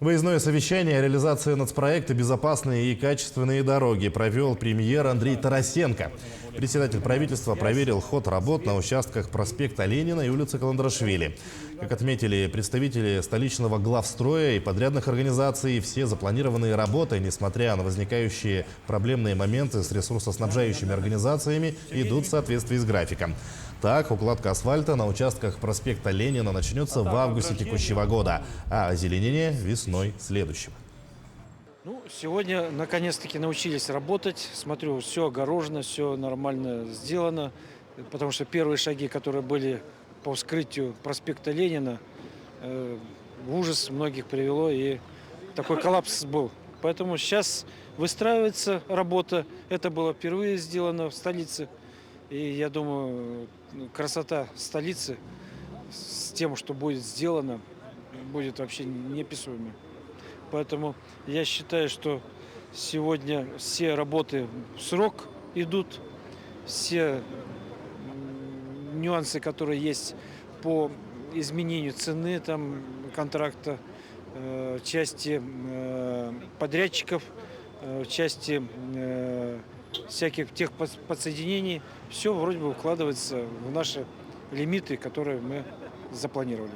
Выездное совещание о реализации нацпроекта «Безопасные и качественные дороги» провел премьер Андрей Тарасенко. Председатель правительства проверил ход работ на участках проспекта Ленина и улицы Каландрашвили. Как отметили представители столичного главстроя и подрядных организаций, все запланированные работы, несмотря на возникающие проблемные моменты с ресурсоснабжающими организациями, идут в соответствии с графиком. Так, укладка асфальта на участках проспекта Ленина начнется в августе текущего года, а озеленение весной следующего. Сегодня наконец-таки научились работать. Смотрю, все огорожено, все нормально сделано. Потому что первые шаги, которые были по вскрытию проспекта Ленина, в ужас многих привело, и такой коллапс был. Поэтому сейчас выстраивается работа. Это было впервые сделано в столице. И я думаю, красота столицы с тем, что будет сделано, будет вообще неописуемой. Поэтому я считаю, что сегодня все работы в срок идут, все нюансы, которые есть по изменению цены там, контракта, части подрядчиков, части всяких тех подсоединений, все вроде бы укладывается в наши лимиты, которые мы запланировали.